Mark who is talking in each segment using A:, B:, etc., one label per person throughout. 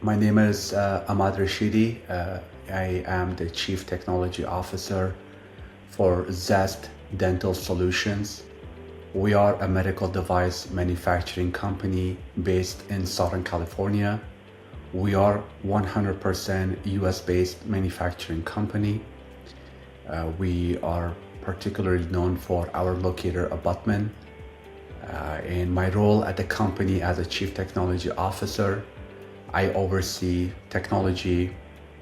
A: My name is Fawad Rashidi. I am the Chief Technology Officer for Zest Dental Solutions. We are a medical device manufacturing company based in Southern California. We are 100% US-based manufacturing company. We are particularly known for our locator abutment. In my role at the company as a Chief Technology Officer, I oversee technology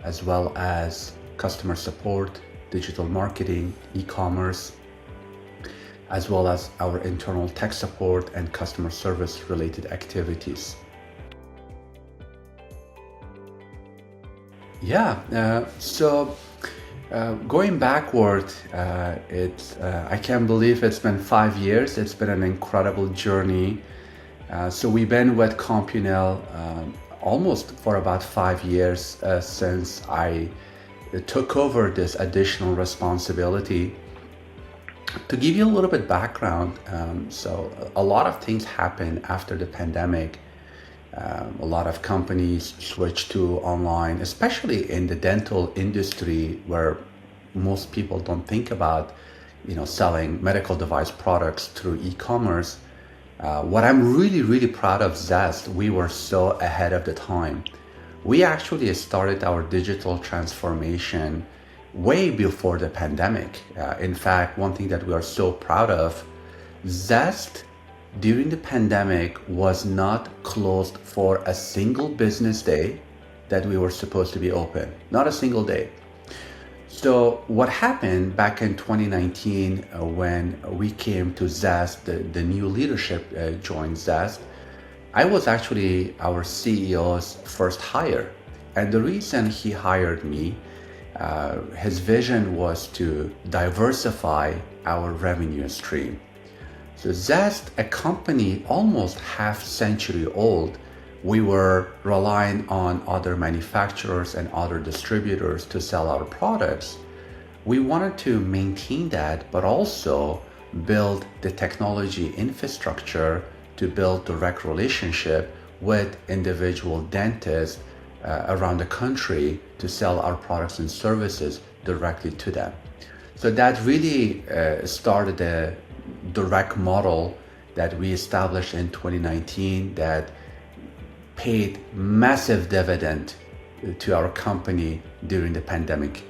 A: as well as customer support, digital marketing, e-commerce, as well as our internal tech support and customer service related activities. Going backward, I can't believe it's been 5 years. It's been an incredible journey. We've been with Compunnel almost for about 5 years since I took over this additional responsibility. To give you a little bit background, a lot of things happened after the pandemic. A lot of companies switched to online, especially in the dental industry where most people don't think about, selling medical device products through e-commerce. What I'm really proud of Zest, we were so ahead of the time. We actually started our digital transformation way before the pandemic. In fact, one thing that we are so proud of, Zest during the pandemic was not closed for a single business day that we were supposed to be open, not a single day. So what happened back in 2019 when we came to Zest, the new leadership joined Zest, I was actually our CEO's first hire. And the reason he hired me, his vision was to diversify our revenue stream. So Zest, a company almost half century old, we were relying on other manufacturers and other distributors to sell our products. We wanted to maintain that, but also build the technology infrastructure to build direct relationship with individual dentists around the country to sell our products and services directly to them. So that really started a direct model that we established in 2019 that paid massive dividend to our company during the pandemic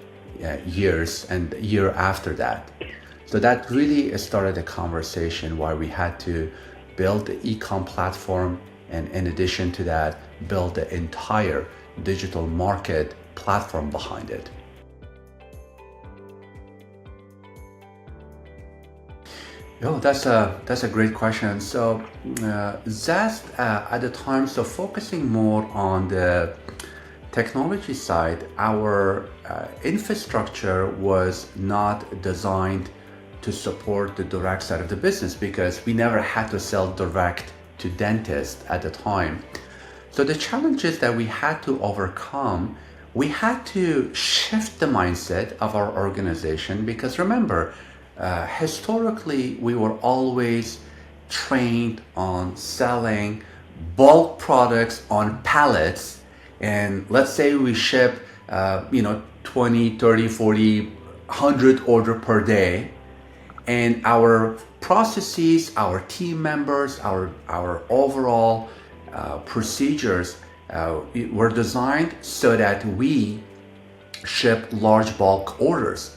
A: years and year after that. So that really started a conversation why we had to build the e-com platform, and in addition to that, build the entire digital market platform behind it. That's a great question. So Zest at the time, focusing more on the technology side, our infrastructure was not designed to support the direct side of the business because we never had to sell direct to dentists at the time. So the challenges that we had to overcome, we had to shift the mindset of our organization because remember, historically, we were always trained on selling bulk products on pallets. And let's say we ship, 20, 30, 40, 100 order per day. And our processes, our team members, our overall procedures were designed so that we ship large bulk orders.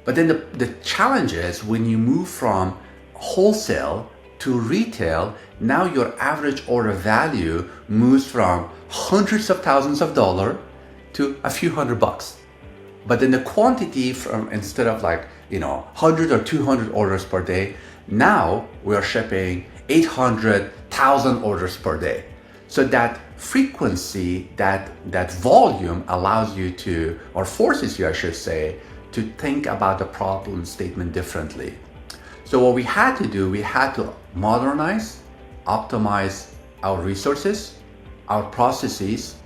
A: But then the challenge is when you move from wholesale to retail, now your average order value moves from hundreds of thousands of dollars to a few $100. But then the quantity from instead of 100 or 200 orders per day, now we are shipping 800,000 orders per day. So that frequency, that volume allows you to, or forces you, I should say, to think about the problem statement differently. So what we had to do, we had to modernize, optimize our resources, our processes,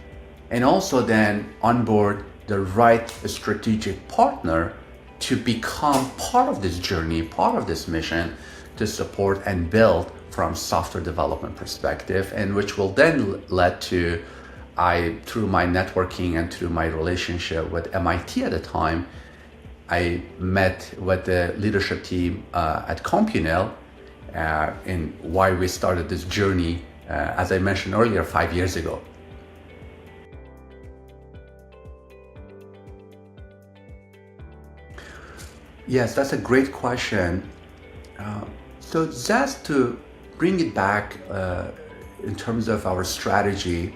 A: and also then onboard the right strategic partner to become part of this journey, part of this mission to support and build from software development perspective, and which will then lead to through my networking and through my relationship with MIT at the time, I met with the leadership team at Compunnel in why we started this journey, as I mentioned earlier, 5 years ago. Yes, that's a great question. So Zest, to bring it back in terms of our strategy,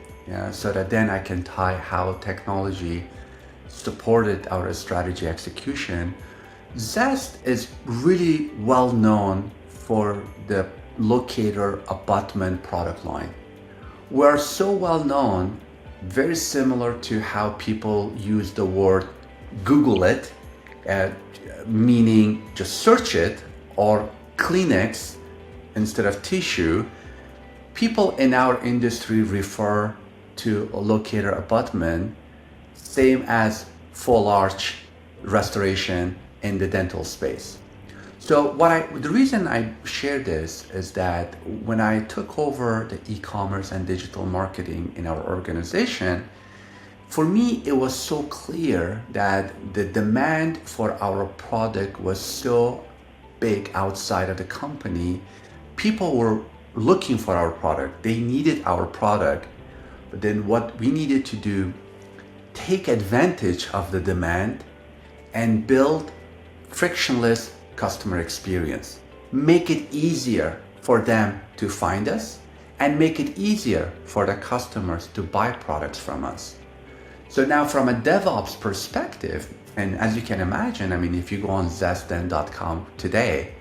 A: so that then I can tie how technology supported our strategy execution. Zest is really well known for the locator abutment product line. We're so well known, very similar to how people use the word Google it, meaning just search it, or Kleenex instead of tissue. People in our industry refer to a locator abutment same as full arch restoration in the dental space. So the reason I share this is that when I took over the e-commerce and digital marketing in our organization, for me, it was so clear that the demand for our product was so big outside of the company. People were looking for our product. They needed our product. But then what we needed to do, take advantage of the demand and build frictionless customer experience. Make it easier for them to find us and make it easier for the customers to buy products from us. So now from a DevOps perspective, and as you can imagine, I mean, if you go on zestden.com today,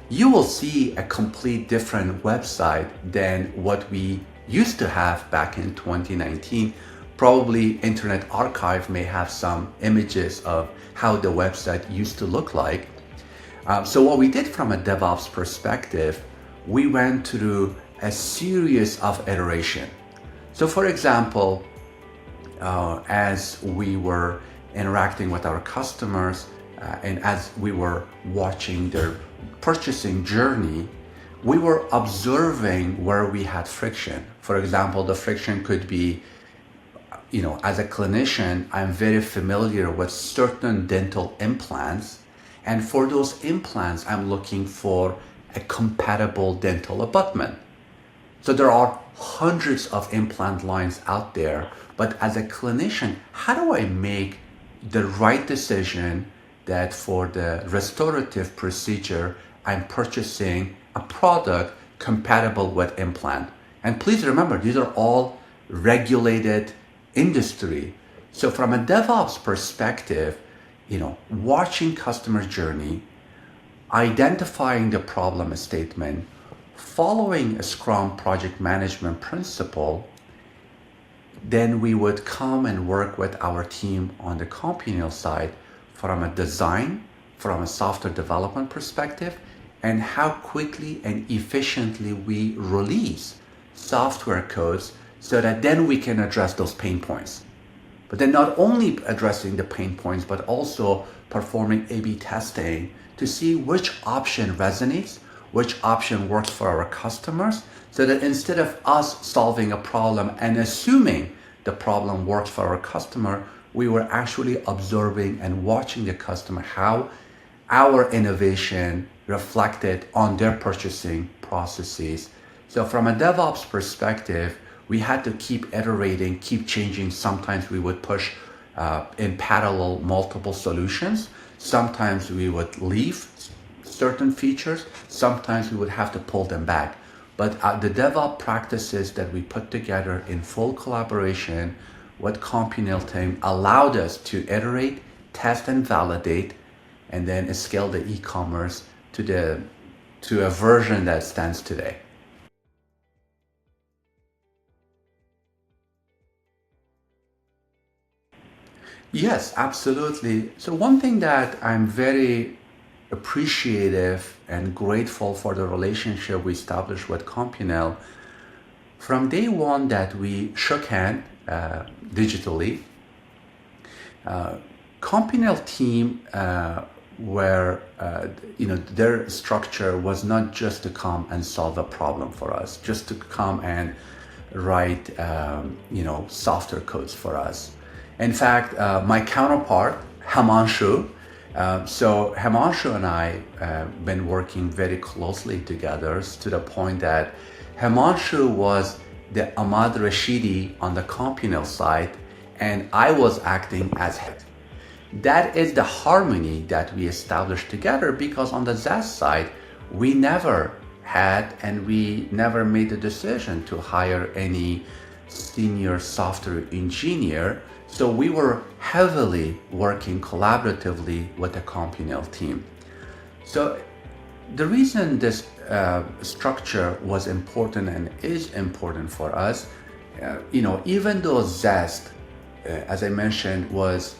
A: you will see a complete different website than what we used to have back in 2019. Probably Internet Archive may have some images of how the website used to look like. So what we did from a DevOps perspective, we went through a series of iteration. So for example, as we were interacting with our customers and as we were watching their purchasing journey, we were observing where we had friction. For example, the friction could be, as a clinician, I'm very familiar with certain dental implants. And for those implants, I'm looking for a compatible dental abutment. So there are hundreds of implant lines out there, but as a clinician, how do I make the right decision that for the restorative procedure, I'm purchasing a product compatible with implant? And please remember, these are all regulated industry. So from a DevOps perspective, watching customer journey, identifying the problem statement, following a Scrum project management principle, then we would come and work with our team on the Compunnel side from a design, from a software development perspective, and how quickly and efficiently we release software codes so that then we can address those pain points. But then not only addressing the pain points, but also performing A/B testing to see which option resonates, which option works for our customers, so that instead of us solving a problem and assuming the problem works for our customer, we were actually observing and watching the customer, how our innovation reflected on their purchasing processes. So from a DevOps perspective, we had to keep iterating, keep changing. Sometimes we would push in parallel multiple solutions. Sometimes we would leave certain features. Sometimes we would have to pull them back. But the DevOps practices that we put together in full collaboration with Compunnel team allowed us to iterate, test and validate, and then scale the e-commerce to a version that stands today. Yes, absolutely. So one thing that I'm very appreciative and grateful for the relationship we established with Compunnel, from day one that we shook hand digitally, Compunnel team where their structure was not just to come and solve a problem for us, just to come and write, software codes for us. In fact, my counterpart, Hamanshu, so Hamanshu and I been working very closely together to the point that Hamanshu was the Fawad Rashidi on the Compunnel side, and I was acting as head. That is the harmony that we established together, because on the Zest side, we never had and we never made the decision to hire any senior software engineer. So we were heavily working collaboratively with the Compunnel team. So the reason this structure was important and is important for us, even though Zest, as I mentioned, was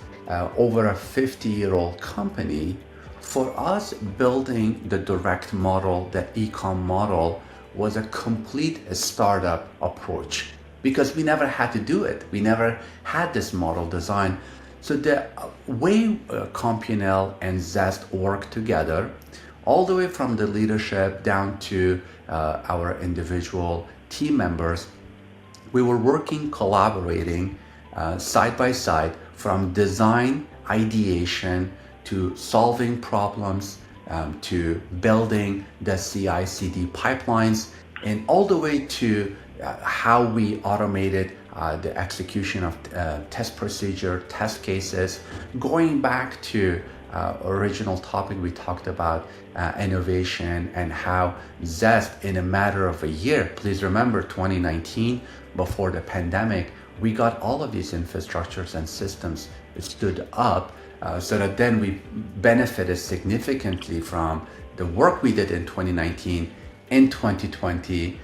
A: over a 50-year-old company, for us building the direct model, the e-com model, was a complete startup approach, because we never had to do it. We never had this model design. So the way Compunnel and Zest work together, all the way from the leadership down to our individual team members, we were working, collaborating side by side, from design, ideation, to solving problems, to building the CI/CD pipelines, and all the way to how we automated the execution of test procedure, test cases, going back to original topic we talked about, innovation, and how Zest, in a matter of a year, please remember 2019, before the pandemic, we got all of these infrastructures and systems stood up, so that then we benefited significantly from the work we did in 2019. In 2020,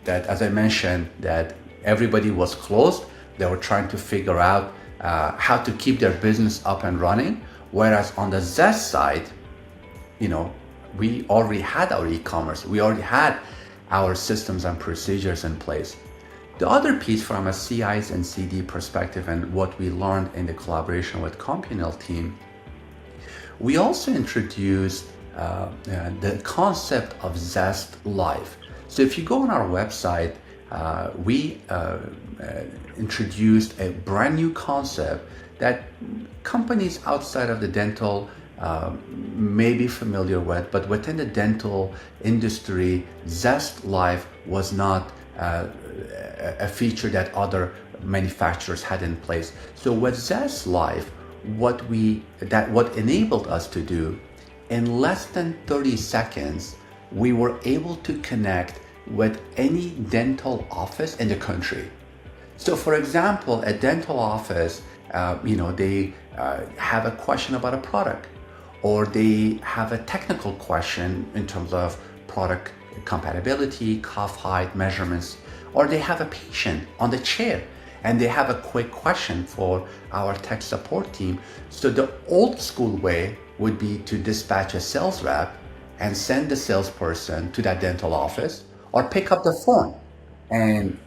A: that, as I mentioned, that everybody was closed. They were trying to figure out how to keep their business up and running. Whereas on the Zest side, we already had our e-commerce. We already had our systems and procedures in place. The other piece, from a CIs and CD perspective, and what we learned in the collaboration with Compunnel team, we also introduced the concept of Zest Live. So if you go on our website, we introduced a brand new concept that companies outside of the dental may be familiar with, but within the dental industry, Zest Live was not a feature that other manufacturers had in place. So with Zest Live, what enabled us to do, in less than 30 seconds, we were able to connect with any dental office in the country. So for example, a dental office, they have a question about a product, or they have a technical question in terms of product compatibility, cuff height, measurements, or they have a patient on the chair and they have a quick question for our tech support team. So the old school way would be to dispatch a sales rep and send the salesperson to that dental office, or pick up the phone and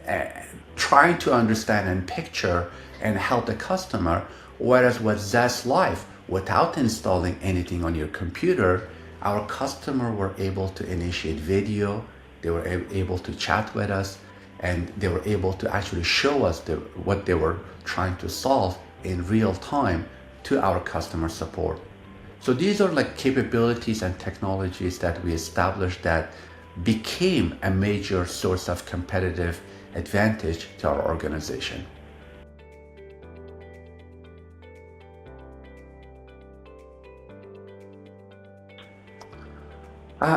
A: try to understand and picture and help the customer. Whereas with Zest Live, without installing anything on your computer, our customer were able to initiate video, they were able to chat with us, and they were able to actually show us what they were trying to solve in real time to our customer support. So these are like capabilities and technologies that we established that became a major source of competitive advantage to our organization.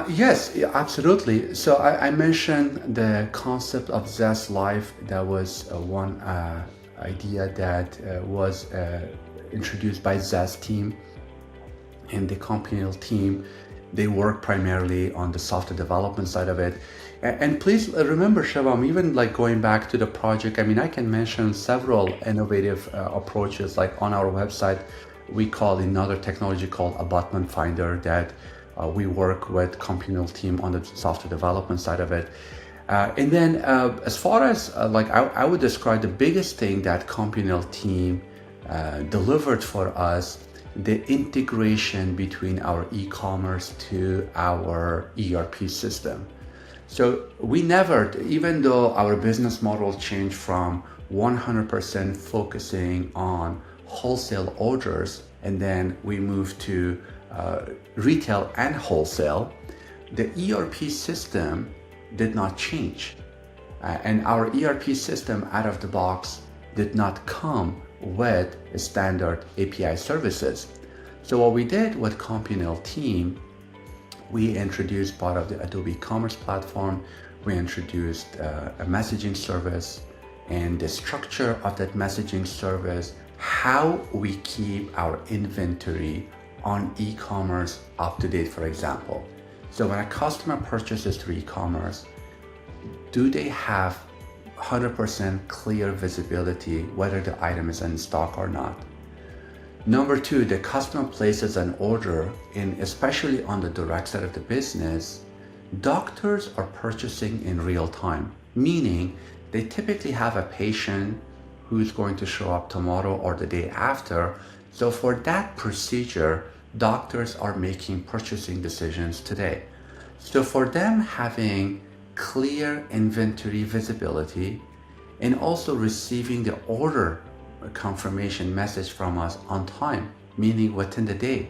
A: Yes, absolutely. So I mentioned the concept of Zest Live. That was one idea that was introduced by Zest team and the Compunnel team. They work primarily on the software development side of it. And please remember, Shabam, even like going back to the project, I can mention several innovative approaches. Like on our website, we call another technology called Abutment Finder that we work with Compunnel team on the software development side of it. And then as far as I would describe the biggest thing that Compunnel team delivered for us, the integration between our e-commerce to our ERP system. So we never, even though our business model changed from 100% focusing on wholesale orders, and then we moved to retail and wholesale, the ERP system did not change. And our ERP system out of the box did not come with standard API services. So what we did with Compunnel team, we introduced part of the Adobe Commerce platform. We introduced a messaging service, and the structure of that messaging service, how we keep our inventory on e-commerce up to date, for example. So when a customer purchases through e-commerce, do they have 100% clear visibility whether the item is in stock or not? Number two, the customer places an order, and especially on the direct side of the business, doctors are purchasing in real time, meaning they typically have a patient who's going to show up tomorrow or the day after. So for that procedure, doctors are making purchasing decisions today. So for them having clear inventory visibility and also receiving the order confirmation message from us on time, meaning within the day,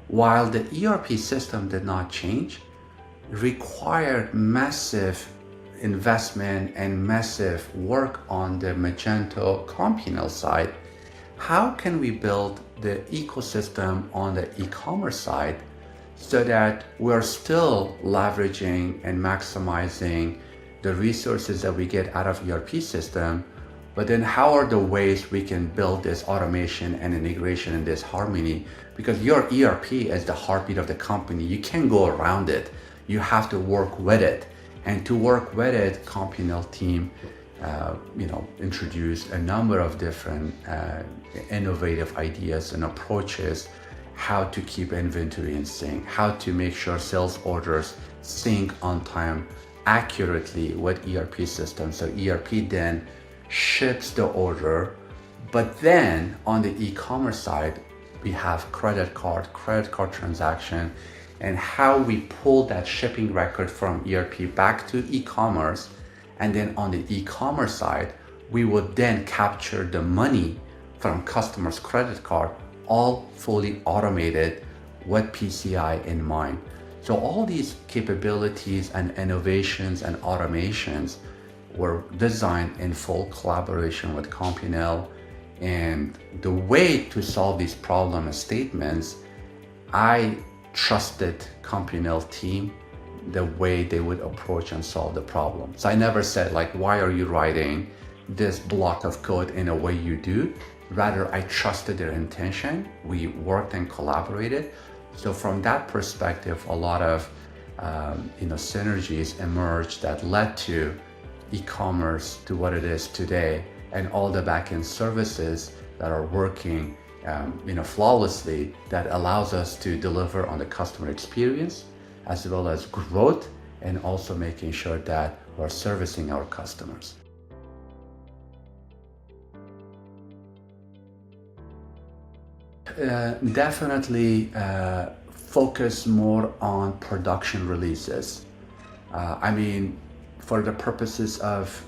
A: while the ERP system did not change, required massive investment and massive work on the Magento Compunnel side. How can we build the ecosystem on the e-commerce side so that we're still leveraging and maximizing the resources that we get out of ERP system, but then how are the ways we can build this automation and integration and this harmony? Because your ERP is the heartbeat of the company. You can't go around it. You have to work with it. And to work with it, Compunnel team introduced a number of different innovative ideas and approaches, how to keep inventory in sync, how to make sure sales orders sync on time accurately with ERP systems. So ERP then ships the order, but then on the e-commerce side, we have credit card transaction, and how we pull that shipping record from ERP back to e-commerce. And then on the e-commerce side, we would then capture the money from customers' credit card, all fully automated with PCI in mind. So all these capabilities and innovations and automations were designed in full collaboration with Compunnel. And the way to solve these problem statements, I trusted Compunnel team, the way they would approach and solve the problem. So I never said like, why are you writing this block of code in a way you do? Rather, I trusted their intention. We worked and collaborated. So from that perspective, a lot of synergies emerged that led to e-commerce to what it is today, and all the backend services that are working flawlessly, that allows us to deliver on the customer experience as well as growth, and also making sure that we're servicing our customers. Definitely focus more on production releases. For the purposes of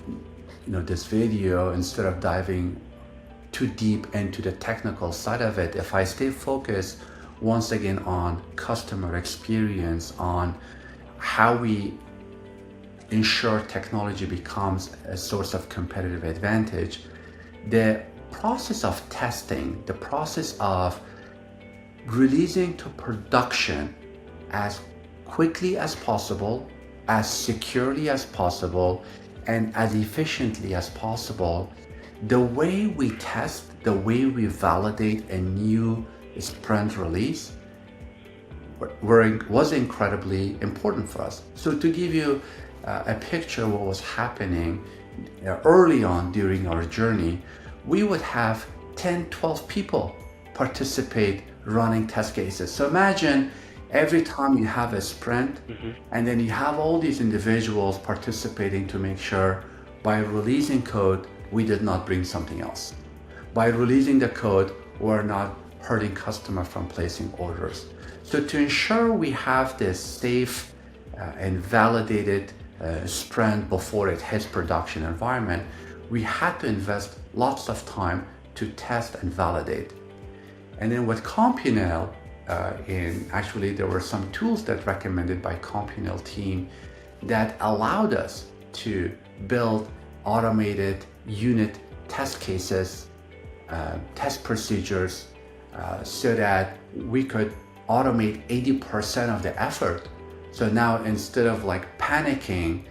A: this video, instead of diving too deep into the technical side of it, if I stay focused once again on customer experience, on how we ensure technology becomes a source of competitive advantage, the process of testing, the process of releasing to production as quickly as possible, as securely as possible, and as efficiently as possible, the way we test, the way we validate a new sprint release was incredibly important for us. So to give you a picture of what was happening early on during our journey, we would have 10, 12 people participate running test cases. So imagine every time you have a sprint, and then you have all these individuals participating to make sure by releasing code, we did not bring something else. By releasing the code, we're not hurting customer from placing orders. So to ensure we have this safe and validated sprint before it hits production environment, we had to invest lots of time to test and validate. And then with Compunnel, actually there were some tools that recommended by Compunnel team that allowed us to build automated unit test cases, test procedures, so that we could automate 80% of the effort. So now instead of like panicking,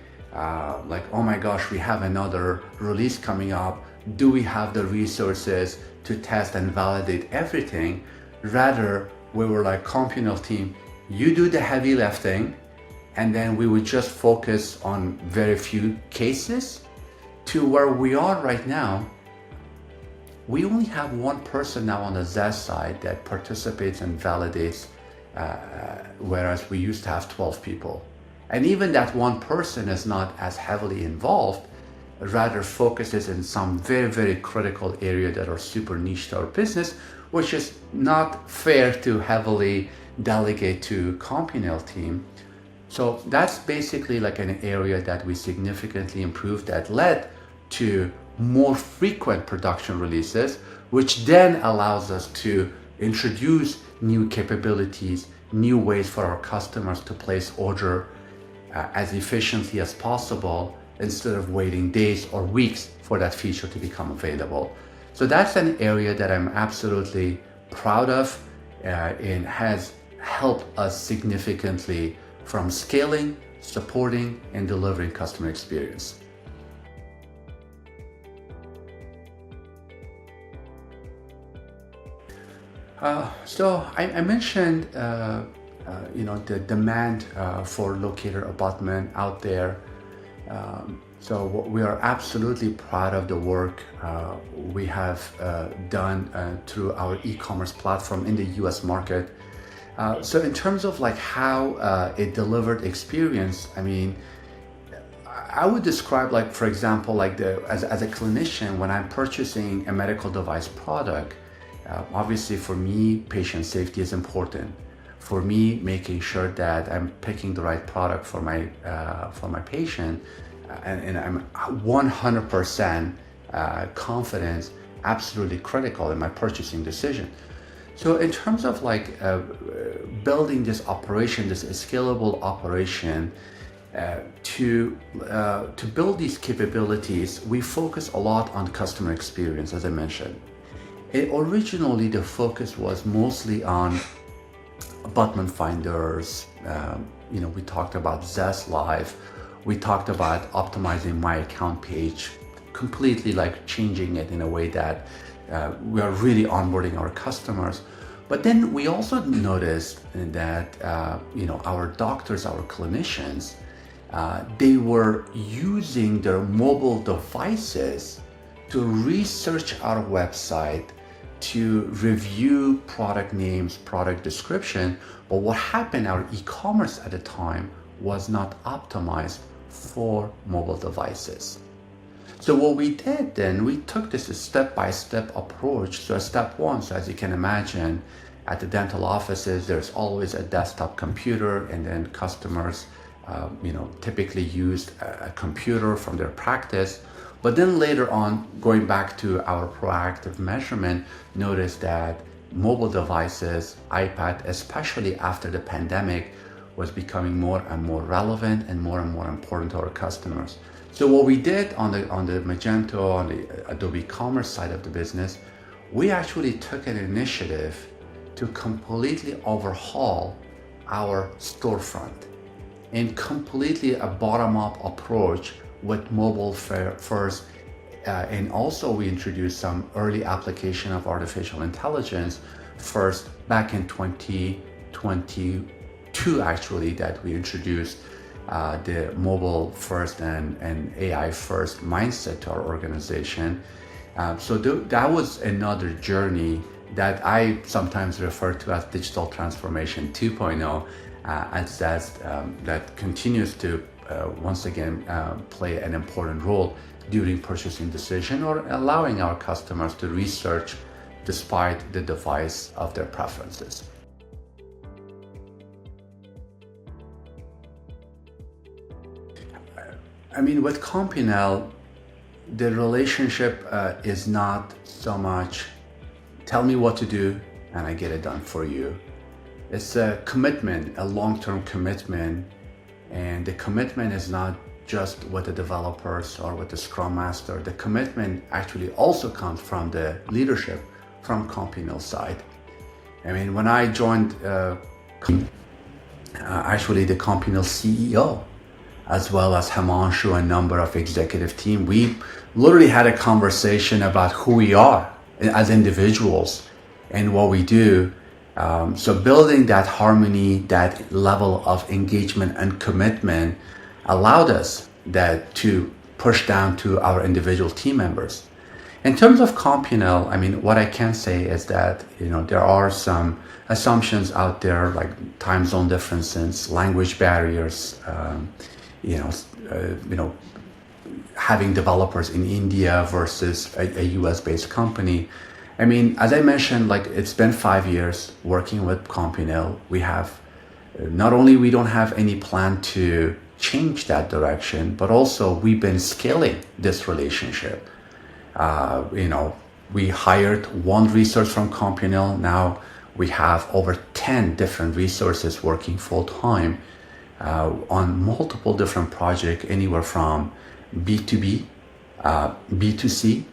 A: like, oh my gosh, we have another release coming up, do we have the resources to test and validate everything? Rather, we were like, Compunnel team, you do the heavy lifting, and then we would just focus on very few cases. To where we are right now, we only have one person now on the Zest side that participates and validates, whereas we used to have 12 people. And even that one person is not as heavily involved, rather focuses in some very, very critical area that are super niche to our business, which is not fair to heavily delegate to Compunnel team. So that's basically like an area that we significantly improved, that led to more frequent production releases, which then allows us to introduce new capabilities, new ways for our customers to place order as efficiently as possible, instead of waiting days or weeks for that feature to become available. So that's an area that I'm absolutely proud of, and has helped us significantly from scaling, supporting, and delivering customer experience. So I mentioned, the demand for locator abutment out there. So we are absolutely proud of the work we have done through our e-commerce platform in the US market. So in terms of like how it delivered experience, I mean, I would describe, like, for example, like as a clinician, when I'm purchasing a medical device product, obviously for me, patient safety is important. For me, making sure that I'm picking the right product for my patient, and I'm 100% confident, absolutely critical in my purchasing decision. So in terms of like building this operation, this scalable operation, to build these capabilities, we focus a lot on customer experience, as I mentioned. Originally, the focus was mostly on abutment finders. We talked about Zest Live. We talked about optimizing my account page, completely like changing it in a way that we are really onboarding our customers. But then we also noticed that our doctors, our clinicians, they were using their mobile devices to research our website, to review product names, product description. But what happened, our e-commerce at the time was not optimized for mobile devices. So what we did then, we took this step-by-step approach. So step one, so as you can imagine, at the dental offices, there's always a desktop computer, and then customers typically used a computer from their practice. But then later on, going back to our proactive measurement, noticed that mobile devices, iPad, especially after the pandemic, was becoming more and more relevant and more important to our customers. So what we did on the Magento, on the Adobe Commerce side of the business, we actually took an initiative to completely overhaul our storefront, and completely a bottom-up approach with mobile first. And also we introduced some early application of artificial intelligence first back in 2022, actually, that we introduced the mobile first and AI first mindset to our organization. So that was another journey that I sometimes refer to as digital transformation 2.0 at Zest, that continues to once again play an important role during purchasing decision, or allowing our customers to research despite the device of their preferences. I mean, with Compunnel, the relationship is not so much tell me what to do and I get it done for you. It's a commitment, a long-term commitment, and the commitment is not just with the developers or with the Scrum Master. The commitment actually also comes from the leadership from Compunnel side. I mean, when I joined actually the Compunnel CEO, as well as Himanshu and a number of executive team, we literally had a conversation about who we are as individuals and what we do. So building that harmony, that level of engagement and commitment allowed us that to push down to our individual team members. In terms of Compunnel, I mean, what I can say is that, there are some assumptions out there like time zone differences, language barriers, having developers in India versus a US-based company. I mean, as I mentioned, like it's been 5 years working with Compunnel. We have, not only we don't have any plan to change that direction, but also we've been scaling this relationship. We hired one resource from Compunnel. Now we have over 10 different resources working full time on multiple different projects, anywhere from B2B, B2C,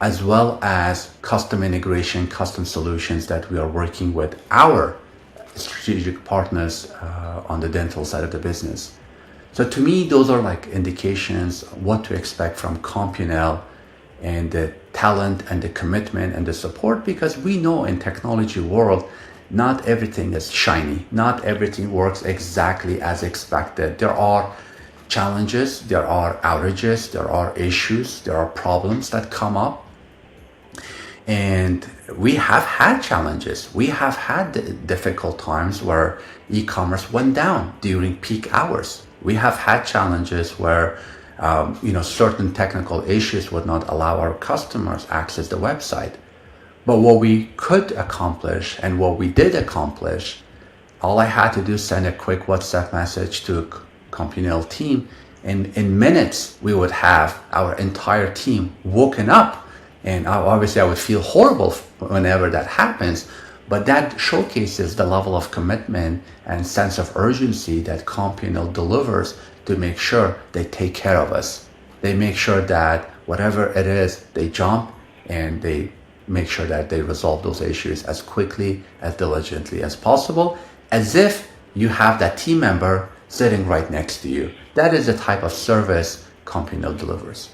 A: as well as custom integration, custom solutions that we are working with our strategic partners on the dental side of the business. So to me, those are like indications what to expect from Compunnel and the talent and the commitment and the support, because we know in technology world, not everything is shiny. Not everything works exactly as expected. There are challenges, there are outages, there are issues, there are problems that come up. And we have had challenges. We have had difficult times where e-commerce went down during peak hours. We have had challenges where certain technical issues would not allow our customers access the website. But what we could accomplish and what we did accomplish, all I had to do is send a quick WhatsApp message to Compunnel team, and in minutes we would have our entire team woken up. And obviously I would feel horrible whenever that happens, but that showcases the level of commitment and sense of urgency that Compunnel delivers to make sure they take care of us. They make sure that whatever it is, they jump and they make sure that they resolve those issues as quickly, as diligently as possible, as if you have that team member sitting right next to you. That is the type of service Compunnel delivers.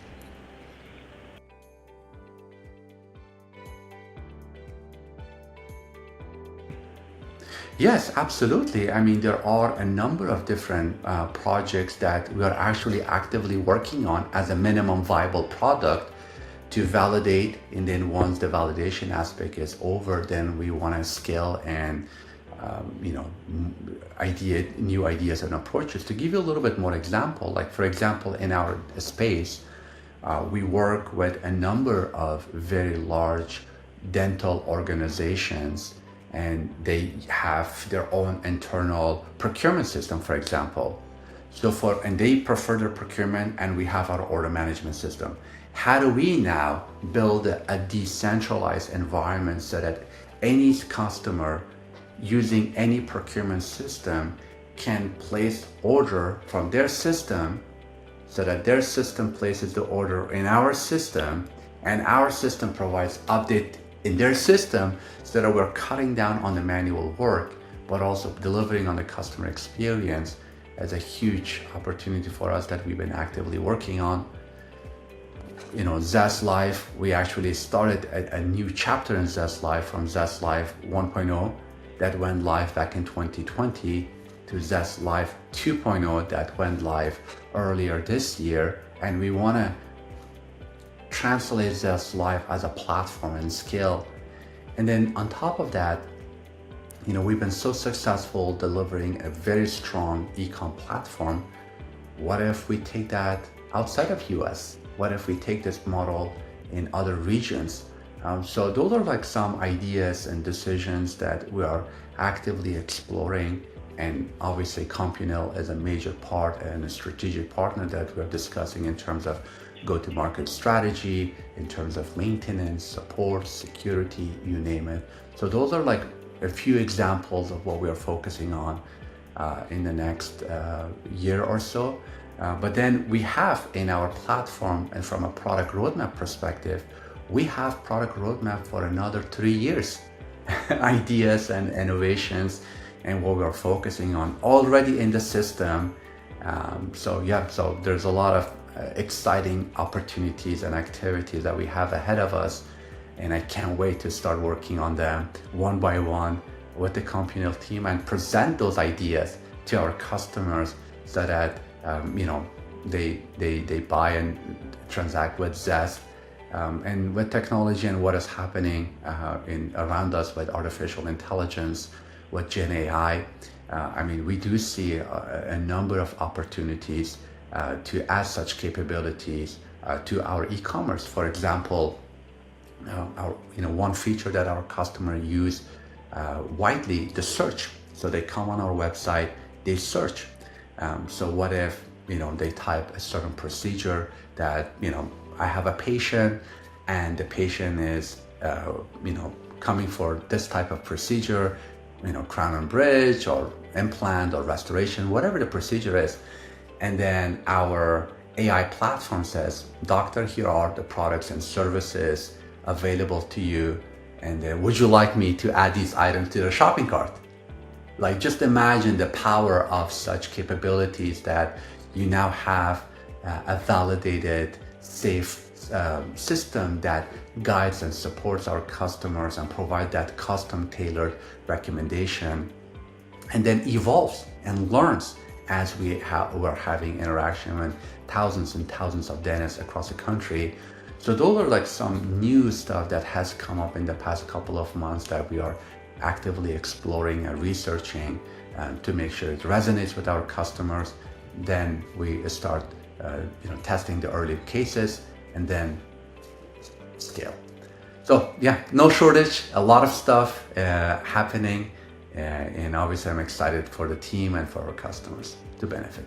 A: Yes, absolutely. I mean, there are a number of different projects that we are actually actively working on as a minimum viable product to validate. And then once the validation aspect is over, then we want to scale and, new ideas and approaches. To give you a little bit more example, like for example, in our space, we work with a number of very large dental organizations, and they have their own internal procurement system, for example. And they prefer their procurement, and we have our order management system. How do we now build a decentralized environment so that any customer using any procurement system can place order from their system, so that their system places the order in our system, and our system provides update in their system, so that we're cutting down on the manual work, but also delivering on the customer experience as a huge opportunity for us that we've been actively working on. Zest Life, we actually started a new chapter in Zest Life from Zest Life 1.0 that went live back in 2020 to Zest Life 2.0 that went live earlier this year. And we want to translate Zest Life as a platform and scale. And then on top of that, we've been so successful delivering a very strong e-com platform. What if we take that outside of US? What if we take this model in other regions? So those are like some ideas and decisions that we are actively exploring And obviously Compunnel is a major part and a strategic partner that we're discussing in terms of go-to-market strategy, in terms of maintenance, support, security, you name it. So those are like a few examples of what we are focusing on in the next year or so. But then we have in our platform, and from a product roadmap perspective, we have product roadmap for another 3 years. Ideas and innovations and what we're focusing on already in the system. So there's a lot of exciting opportunities and activities that we have ahead of us, and I can't wait to start working on them one by one with the Compunnel team and present those ideas to our customers so that they buy and transact with Zest. And with technology and what is happening around us with artificial intelligence, with Gen AI, we do see a number of opportunities to add such capabilities to our e-commerce. For example, one feature that our customers use widely, the search. So they come on our website, they search. So what if they type a certain procedure that I have a patient and the patient is coming for this type of procedure, crown and bridge or implant or restoration, whatever the procedure is. And then our AI platform says, doctor, here are the products and services available to you. And then would you like me to add these items to the shopping cart? Like, just imagine the power of such capabilities that you now have a validated, safe system that guides and supports our customers and provide that custom tailored recommendation, and then evolves and learns as we're having interaction with thousands and thousands of dentists across the country. So those are like some new stuff that has come up in the past couple of months that we are actively exploring and researching to make sure it resonates with our customers. Then we start testing the early cases and then scale. So yeah, no shortage, a lot of stuff happening, and obviously I'm excited for the team and for our customers to benefit.